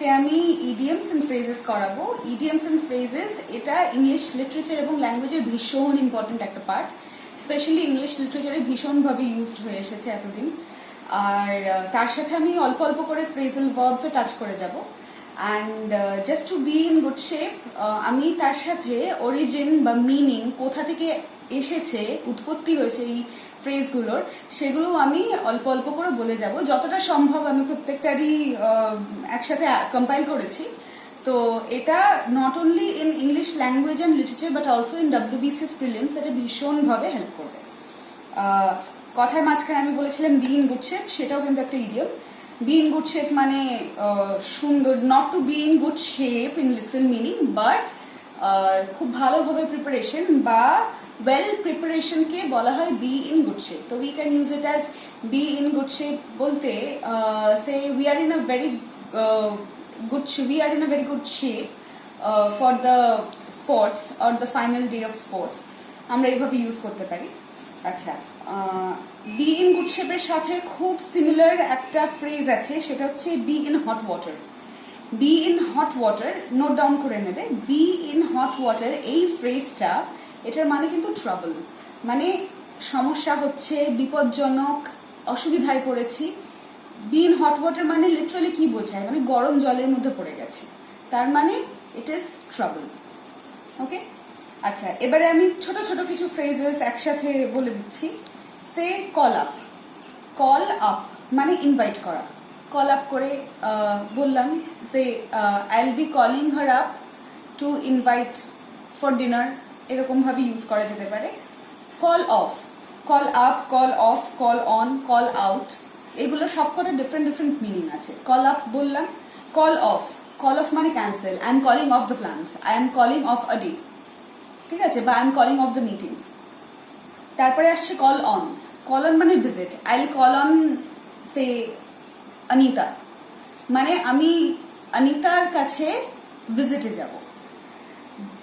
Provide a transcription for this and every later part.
আজকে আমি idioms and phrases করাবো। ইডিয়মস এন্ড ফ্রেজেস এটা ইংলিশ লিটারেচার এবং ল্যাঙ্গুয়েজের ভীষণ ইম্পর্টেন্ট একটা পার্ট। স্পেশালি ইংলিশ লিটারেচারে ভীষণভাবে ইউজড হয়ে এসেছে এতদিন। আর তার সাথে আমি অল্প অল্প করে ফ্রেজাল ভার্বসও টাচ করে যাব। And just to be in good shape আমি তার সাথে অরিজিন বা মিনিং কোথা থেকে এসেছে, উৎপত্তি হয়েছে এই ফ্রেজগুলোর, সেগুলো আমি অল্প অল্প করে বলে যাব যতটা সম্ভব। আমি প্রত্যেকটারই একসাথে কম্পাইল করেছি। তো এটা not only in English language and literature but also in WBCS prelims এটা ভীষণভাবে হেল্প করবে। কথার মাঝখানে আমি বলেছিলাম বি ইন গুড শেপ, সেটাও কিন্তু একটা idiom. Be in good shape মানে সুন্দর, not to be in good shape in literal meaning but খুব ভালোভাবে প্রিপারেশন বা ওয়েল প্রিপারেশনকে বলা হয় বি ইন গুড শেপ। তো we can use it as be in good shape বলতে say we are in a very good shape for the sports or the final day of sports. আমরা এইভাবে use করতে পারি। আচ্ছা, B in good শেপের সাথে খুব সিমিলার একটা ফ্রেজ আছে, সেটা হচ্ছে be in hot water. Be in hot water note down করে নেবে। বি ইন হট ওয়াটার এই ফ্রেজটা, এটার মানে কিন্তু ট্রাবল, মানে সমস্যা হচ্ছে, বিপজ্জনক, অসুবিধায় পড়েছি। বি ইন হট ওয়াটার মানে লিটারালি কি বোঝায়, মানে গরম জলের মধ্যে পড়ে গেছে, তার মানে ইট ইজ ট্রাবল। ওকে, আচ্ছা, এবারে আমি ছোট ছোট কিছু ফ্রেজেস একসাথে বলে দিচ্ছি। সে কল আপ। কল আপ মানে ইনভাইট করা। কল আপ করে বললাম যে I will be calling her up to invite for dinner, এরকম ভাবে ইউজ করা যেতে পারে। Call off, call up, call off, call on, call out, এগুলো সবকটা ডিফারেন্ট ডিফারেন্ট মিনিং আছে। কল আপ বললাম, কল অফ, কল অফ মানে cancel, I am calling off the plans, I am calling off a day, ঠিক আছে, বা I am calling off the meeting. তারপরে আসছে কল অন। কল অন মানে visit, I will call on say Anita, মানে আমি অনিতার কাছে ভিজিটে যাব।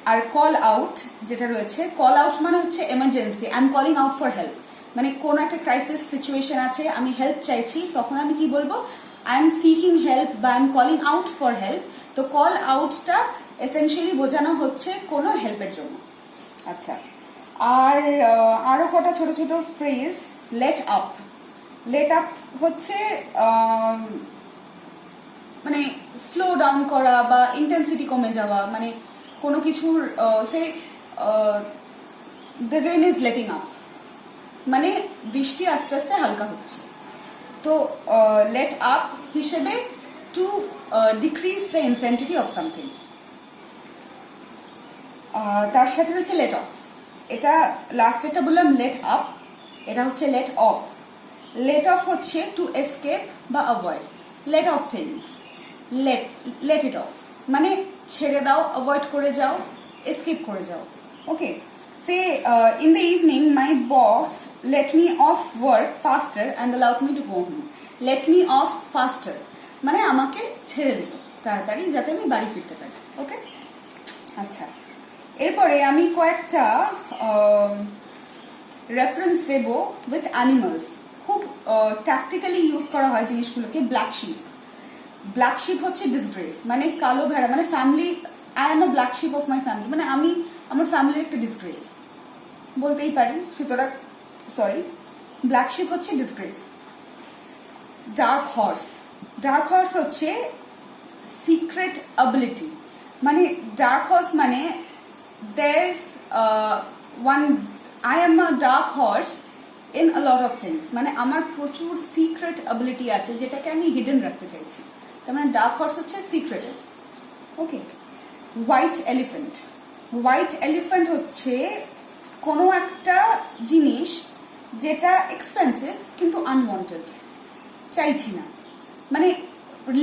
আর কল আউট যেটা রয়েছে, কল আউট মানে হচ্ছে emergency, I am calling out for help, মানে কোন একটা ক্রাইসিস সিচুয়েশন আছে, আমি হেল্প চাইছি, তখন আমি কি বলবো, আই এম সিকিং হেল্প বা I am calling out for help. তো কল আউটটা এসেনশিয়ালি বোঝানো হচ্ছে কোনো হেল্পের জন্য। আচ্ছা, আর আরো কটা ছোট ছোট phrase. Let up. Let up হচ্ছে মানে স্লো ডাউন করা বা ইন্টেন্সিটি কমে যাওয়া, মানে কোনো কিছুর say the rain is letting up, মানে বৃষ্টি আস্তে আস্তে হালকা হচ্ছে। তো লেট আপ হিসেবে to decrease the intensity of something. তার সাথে রয়েছে লেট অফ। এটা লাস্ট একটা বললাম লেট আপ, এটা হচ্ছে লেট অফ। লেট অফ হচ্ছে টু এসকেপ বা avoid. Let off things, let it off মানে ছেড়ে দাও, অ্যাভয়েড করে যাও, এসকেপ করে যাও। ওকে, say in the evening my boss let me off work faster and allowed me to go home. Let me off faster মানে আমাকে ছেড়ে দিল তাড়াতাড়ি যাতে আমি বাড়ি ফিরতে পারি। ওকে, আচ্ছা, এরপরে আমি কয়েকটা রেফারেন্স দেব উইথ অ্যানিমালস। খুব ট্যাকটিক্যালি ইউজ করা হয় জিনিসগুলোকে। Black sheep. ব্ল্যাক শিপ হচ্ছে ডিসগ্রেস, মানে কালো ভেড়া, মানে family, I am a black sheep of my family, মানে আমি আমার ফ্যামিলির একটা ডিসগ্রেস বলতেই পারি। সুতরাং ব্ল্যাক শিপ হচ্ছে disgrace. Dark horse. Dark horse হচ্ছে সিক্রেট অ্যাবিলিটি, মানে ডার্ক হর্স মানে there's one I am a dark horse in a lot of things, মানে আমার প্রচুর সিক্রেট অ্যাবিলিটি আছে যেটাকে আমি হিডেন রাখতে চাইছি, তার মানে ডার্ক হর্স হচ্ছে সিক্রেটিভ। ওকে, হোয়াইট এলিফ্যান্ট। হোয়াইট এলিফ্যান্ট হচ্ছে কোনো একটা জিনিস যেটা এক্সপেন্সিভ কিন্তু আনওয়ান্টেড, চাইছি না, মানে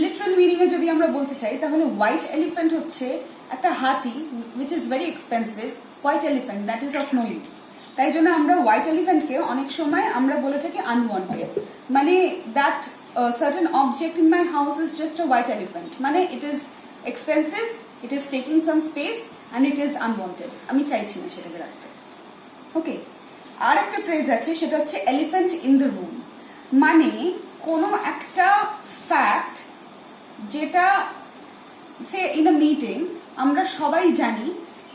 লিটারাল মিনিংয়ে যদি আমরা বলতে চাই তাহলে হোয়াইট এলিফ্যান্ট হচ্ছে একটা হাতি which is very expensive, white elephant that is of no use. তাই জন্য আমরা হোয়াইট এলিফ্যান্টকে অনেক সময় আমরা বলে থাকি আনওয়ান্টেড, মানে that certain object in my house is just a white elephant, মানে it is expensive, it is taking some space and it is unwanted, আমি চাইছি না সেটাকে রাখতে। ওকে, আর একটা ফ্রেজ আছে, সেটা হচ্ছে এলিফ্যান্ট ইন দ্য রুম, মানে কোনো একটা ফ্যাক্ট যেটা সে ইন আ মিটিং আমরা সবাই জানি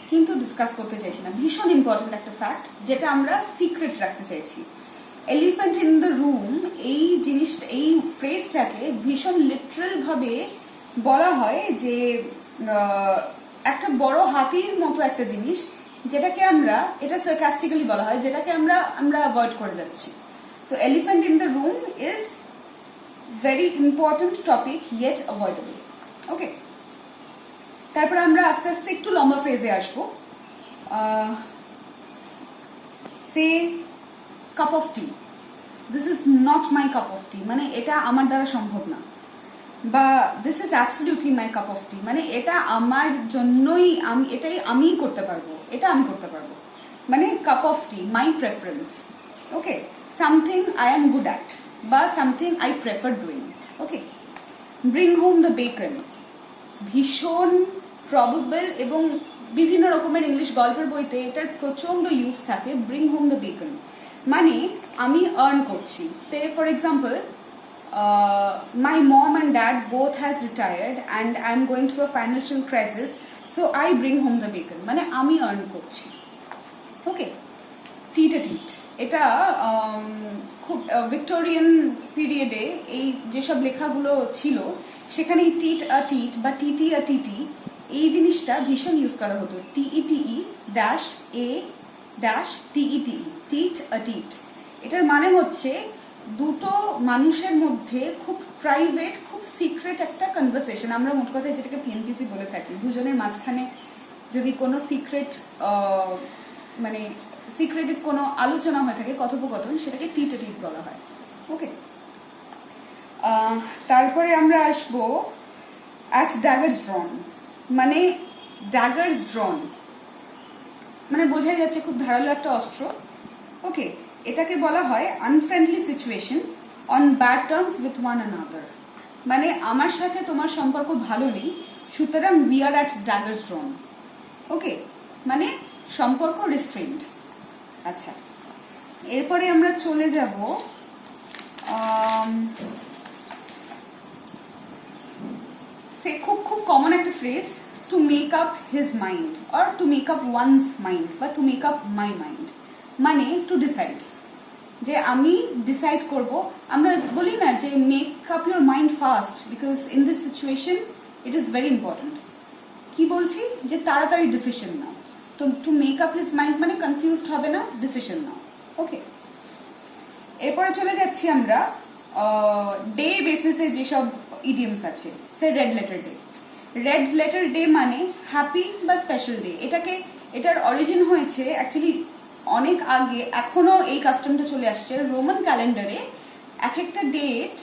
কিন্তু ডিসকাস করতে চাইছি না, ভীষণ ইম্পর্টেন্ট একটা ফ্যাক্ট যেটা আমরা সিক্রেট রাখতে চাইছি। এলিফ্যান্ট ইন দ্য রুম এই জিনিসটা, এই ফ্রেজটাকে ভীষণ লিটারাল ভাবে বলা হয় যে একটা বড় হাতির মতো একটা জিনিস যেটাকে আমরা, এটা সার্কাস্টিক্যালি বলা হয়, যেটাকে আমরা অ্যাভয়েড করে যাচ্ছি। So elephant in the room is very important topic yet avoidable. Okay, তারপরে আমরা আস্তে আস্তে একটু লম্বা ফ্রেজে আসবো। Say cup of tea, this is not my cup of tea, মানে এটা আমার দ্বারা সম্ভব না, বা this is absolutely my cup of tea, মানে এটা আমার জন্যই, এটাই আমিই করতে পারবো, এটা আমি করতে পারবো, মানে cup of tea my preference. Okay, something I am good at বা something I prefer doing. Okay, bring home the bacon, ভীষণ প্রবাবল এবং বিভিন্ন রকমের ইংলিশ গল্পের বইতে এটার প্রচন্ড ইউজ থাকে। ব্রিং হোম দ্য বেকন মানে আমি আর্ন করছি। Say for example, my mom and dad both has retired and I'm going through a financial crisis, so I bring home the bacon, মানে আমি আর্ন করছি। ওকে, টিট এ টিট, এটা খুব ভিক্টোরিয়ান পিরিয়ডে এই যেসব লেখাগুলো ছিল সেখানে টিট আ টিট বা টিটি আ টিটি এই জিনিসটা ভীষণ ইউজ করা হতো। টিইটিই ড্যাশ এ ড্যাশ টিইটিই, টিট আ টিট। এটার মানে হচ্ছে দুটো মানুষের মধ্যে খুব প্রাইভেট, খুব সিক্রেট একটা কনভারসেশন, আমরা মোট কথায় যেটাকে পিএনপিসি বলে থাকি, দুজনের মাঝখানে যদি কোনো সিক্রেট, মানে সিক্রেটিভ কোনো আলোচনা হয়ে থাকে, কথোপকথন, সেটাকে টিট টিট বলা হয়। ওকে, তারপরে আমরা আসবো অ্যাট ড্যাগার্স ড্রন, মানে ড্যাগার্স ড্রন মানে বোঝাই যাচ্ছে খুব ধারালো একটা অস্ত্র। ওকে, এটাকে বলা হয় unfriendly situation on bad terms with one another, মানে আমার সাথে তোমার সম্পর্ক ভালো নেই, সুতরাং we are at daggers drawn. Okay, মানে সম্পর্ক রিস্ট্রেন্ট। আচ্ছা, এরপরে আমরা চলে যাব সে খুব খুব কমন একটা phrase, to make up his mind or to make up one's mind বা to make up my mind, মানে টু ডিসাইড, যে আমি ডিসাইড করব। আমরা বলি না যে make up your mind fast because in this situation it is very important. কি বলছি, যে তাড়াতাড়ি ডিসিশন নাও। তো to make up his mind মানে কনফিউজড হবে না, ডিসিশন নাও। ওকে, এরপরে চলে যাচ্ছি আমরা ডে বেসিসে যেসব ইডিয়মস আছে। Say red letter day, red letter day মানে হ্যাপি বা স্পেশাল ডে। এটার অরিজিন হয়েছে অ্যাকচুয়ালি অনেক আগে, এখনো এই কাস্টমটা চলে আসছে। রোমান ক্যালেন্ডারে এক একটা ডেট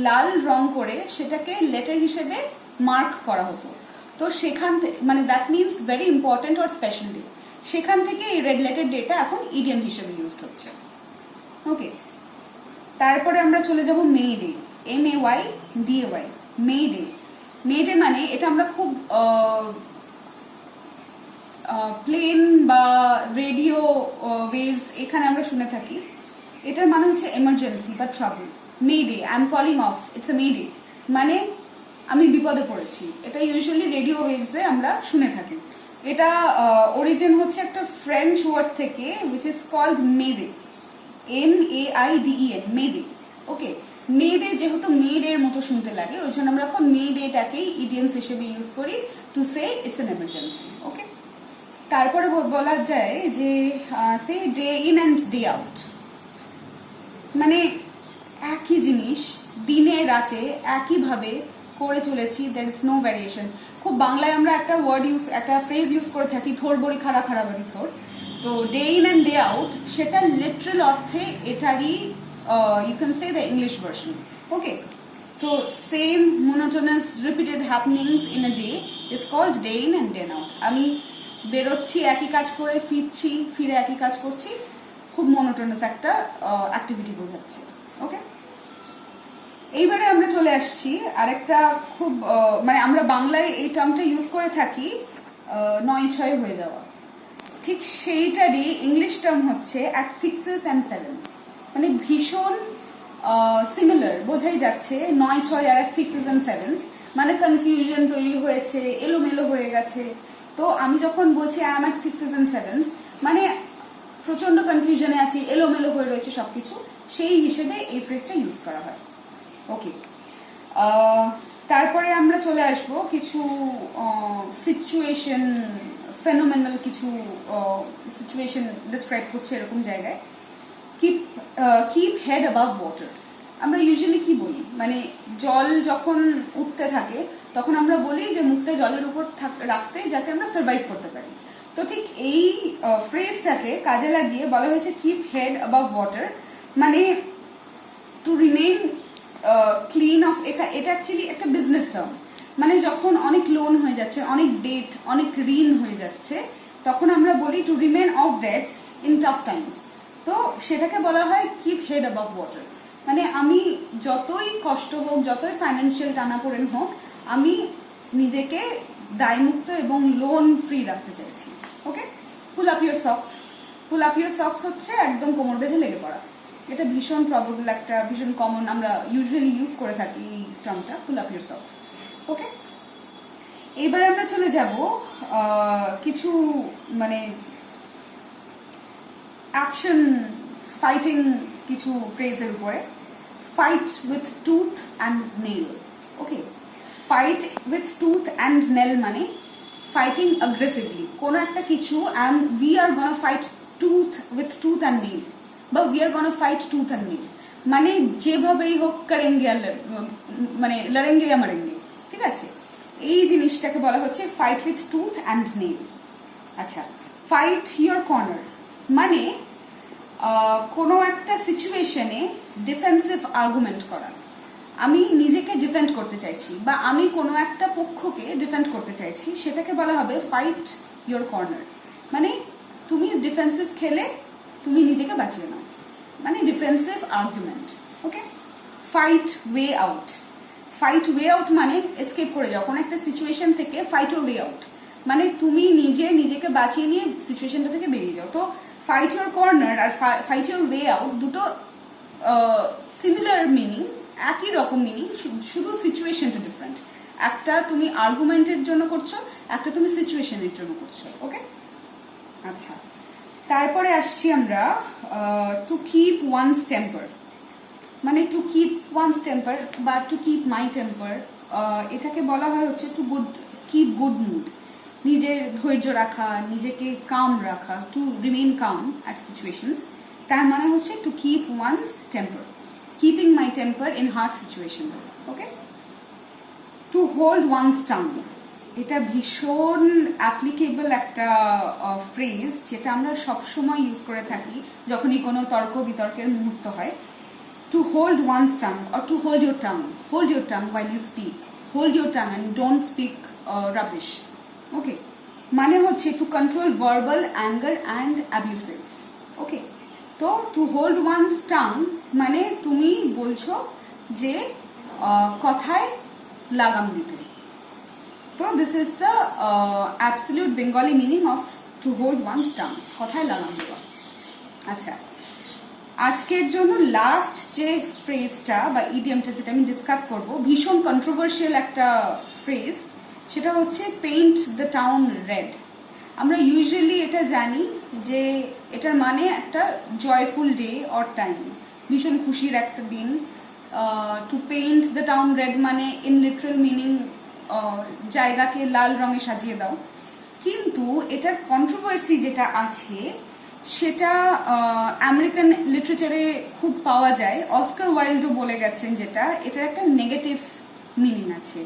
লাল রং করে সেটাকে লেটার হিসেবে মার্ক করা হতো। তো সেখান থেকে, মানে that means very important or special day, সেখান থেকে এই রেড লেটার ডেটা এখন ইডিয়াম হিসেবে ইউজড হচ্ছে। ওকে, তারপরে আমরা চলে যাব May Day, MAYDAY, May Day. May Day মানে এটা আমরা খুব প্লেন বা রেডিও ওয়েভস এখানে আমরা শুনে থাকি। এটার মানে হচ্ছে এমার্জেন্সি বা trouble. May Day, I am calling of, it's a May Day, মানে আমি বিপদে পড়েছি। এটা ইউজুয়ালি রেডিও ওয়েভসে আমরা শুনে থাকি। এটা অরিজিন হচ্ছে একটা ফ্রেঞ্চ ওয়ার্ড থেকে, which is called mayday, MAIDEN, mayday. Okay, May day যেহেতু মে ডের মতো শুনতে লাগে, ওই জন্য আমরা এখন মে ডেটাকেই ইডিয়মস হিসেবে ইউজ করি to say it's an emergency. Okay, তারপরে বলা যায় যে say day in and day out, মানে একই জিনিস দিনে রাতে একইভাবে করে চলেছি, দ্যার ইজ নো ভ্যারিয়েশন। খুব বাংলায় আমরা একটা ফ্রেজ ইউজ করে থাকি, থোর বড়ি খাড়া খাড়া বাড়ি থোর। তো day in and day out সেটা লিটারাল অর্থে এটারই you can say the English version. Okay, so same monotonous repeated happenings in a day is called day in and day out. আমি বেরোচ্ছি একই কাজ করে, ফিরছি, ফিরে একই কাজ করছি, খুব মনোটোনাস একটা অ্যাক্টিভিটি বোঝাচ্ছে। ওকে, এইবারে আমরা চলে আসছি আরেকটা খুব, মানে আমরা বাংলায় এই টার্মটা ইউজ করে থাকি 9-6 হয়ে যাওয়া, ঠিক সেইটারই ইংলিশ টার্ম হচ্ছে at 6s and 7s, মানে ভীষণ সিমিলার, বোঝাই যাচ্ছে 9-6 আর 6s and 7s, মানে কনফিউশন তৈরি হয়েছে, এলোমেলো হয়ে গেছে। তো আমি যখন বলছি I am at 6s and 7s, মানে প্রচন্ড কনফিউশনে আছি, এলোমেলো হয়ে রয়েছে সবকিছু, সেই হিসেবে এই ফ্রেজটা ইউজ করা হয়। ওকে, তারপরে আমরা চলে আসব কিছু সিচুয়েশন, ফেনোমেনাল কিছু সিচুয়েশন ডিসক্রাইব করছে এরকম জায়গায়। Keep head above water. আমরা ইউজুয়ালি কি বলি, মানে জল যখন উঠতে থাকে তখন আমরা বলি যে মুখটা জলের উপর রাখতে, যাতে আমরা সার্ভাইভ করতে পারি। তো ঠিক এই ফ্রেজটাকে কাজে লাগিয়ে বলা হয়েছে কিপ হেড অ্যাবাভ ওয়াটার, মানে টু রিমেইন ক্লিন অফ। এটা অ্যাকচুয়ালি একটা বিজনেস টার্ম, মানে যখন অনেক লোন হয়ে যাচ্ছে, অনেক ডেট, অনেক ঋণ হয়ে যাচ্ছে, তখন আমরা বলি to remain of dates in tough Times. তো সেটাকে বলা হয় কিপ হেড অ্যাবাভ ওয়াটার, মানে আমি যতই কষ্ট হোক, যতই ফাইন্যান্সিয়াল টানাপোড়েন হোক, আমি নিজেকে দায়মুক্ত এবং লোন ফ্রি রাখতে চাইছি। Okay, pull up your socks. Pull up your socks হচ্ছে একদম কোমর বেঁধে লেগে পড়া। এটা ভীষণ প্রবাবল, একটা ভীষণ কমন, আমরা ইউজুয়ালি ইউজ করে থাকি এই টার্মটা, পুল আপ ইউর সক্স। ওকে, এইবার আমরা চলে যাব কিছু মানে অ্যাকশন ফাইটিং কিছু ফ্রেজের উপরে। Fight with tooth and nail. Okay, fight with tooth and nail মানে ফাইটিং অ্যাগ্রেসিভলি কোনো একটা কিছু, and we are gonna fight tooth with tooth and nail, বা we are gonna fight tooth and nail, মানে যেভাবেই হোক করেঙ্গে, মানে লড়েঙ্গে या মরেঙ্গে। ঠিক আছে, এই জিনিসটাকে বলা হচ্ছে fight with tooth and nail. আচ্ছা, ফাইট ইয়োর কর্নার মানে কোনো একটা সিচুয়েশনে ডিফেন্সিভ আর্গুমেন্ট করা। আমি নিজেকে ডিফেন্ড করতে চাইছি, বা আমি কোনো একটা পক্ষকে ডিফেন্ড করতে চাইছি, সেটাকে বলা হবে ফাইট ইয়োর কর্নার। মানে তুমি ডিফেন্সিভ খেলে তুমি নিজেকে বাঁচিয়ে নাও, মানে defensive argument. Okay, fight way out. Fight way out মানে এসকেপ করে যাও কোনো একটা সিচুয়েশন থেকে, ফাইট ওর ওয়ে আউট মানে তুমি নিজেকে বাঁচিয়ে নিয়ে সিচুয়েশনটা থেকে বেরিয়ে যাও। তো ফাইট ইউর কর্নার আর ফাইট ইউর ওয়ে আউট দুটো সিমিলার মিনিং, একই রকম মিনিং, শুধু সিচুয়েশনটা ডিফারেন্ট। একটা তুমি আর্গুমেন্টের জন্য করছো, একটা তুমি সিচুয়েশনের জন্য করছো। ওকে, আচ্ছা, তারপরে আসছি আমরা টু কিপ ওয়ানস টেম্পার। মানে টু কিপ ওয়ানস টেম্পার বা টু কিপ মাই টেম্পার, এটাকে বলা হয় হচ্ছে টু কিপ গুড মুড, নিজের ধৈর্য রাখা, নিজেকে কাম রাখা, to remain calm at situations. তার মানে হচ্ছে to keep one's temper, keeping my temper in hard situation. Okay, to hold one's tongue, এটা ভীষণ অ্যাপ্লিকেবল একটা ফ্রেজ, যেটা আমরা সবসময় ইউজ করে থাকি যখনই কোনো তর্ক বিতর্কের মুহূর্ত হয়। To hold one's tongue or to hold your tongue. Hold your tongue while you speak. Hold your tongue and don't speak rubbish. Okay. মানে হচ্ছে to control verbal anger and abusives. Okay. তো to hold one's tongue মানে তুমি বলছো যে কথায় লাগাম দিতে। তো this is the absolute Bengali meaning of to hold one's tongue. কথায় লাগাম দেওয়া। আচ্ছা, আজকের জন্য লাস্ট যে ফ্রেজটা বা ইডিয়ামটা যেটা আমি ডিসকাস করব, ভীষণ কন্ট্রোভার্সিয়াল একটা ফ্রেজ, সেটা হচ্ছে পেইন্ট দ্য টাউন রেড। আমরা ইউজুয়ালি এটা জানি যে এটার মানে একটা জয়ফুল ডে অর টাইম, ভীষণ খুশির একটা দিন। Two paint the town red মানে ইন লিটারাল মিনিং জায়গাকে লাল রঙে সাজিয়ে দাও। কিন্তু এটার কন্ট্রোভার্সি যেটা আছে সেটা আমেরিকান লিটারেচারে খুব পাওয়া যায়। অস্কার ওয়াইল্ডও বলে গেছেন যেটা এটার একটা নেগেটিভ মিনিং আছে,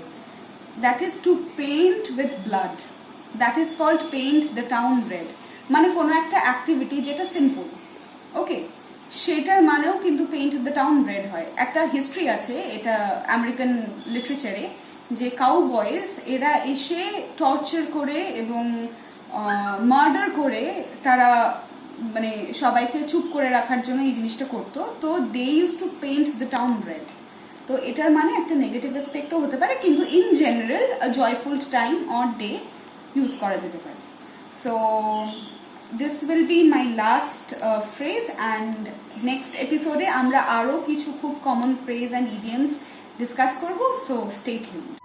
that is to paint with blood, that is called paint the town red. মানে কোনো একটা অ্যাক্টিভিটি যেটা সিম্পল, ওকে, সেটার মানেও কিন্তু পেইন্ট দ্য টাউন রেড হয়। একটা হিস্ট্রি আছে এটা আমেরিকান লিটারেচারে, যে কাউ বয়েজ এরা এসে টর্চার করে এবং মার্ডার করে তারা মানে সবাইকে চুপ করে রাখার জন্য এই জিনিসটা করতো। তো they use to paint the town red. তো এটার মানে একটা নেগেটিভ অ্যাসপেক্টও হতে পারে, কিন্তু in general joyful time or day use করা যেতে পারে। So this will be my last phrase, and next এপিসোডে আমরা আরও কিছু খুব common phrase and idioms discuss করবো। So stay tuned.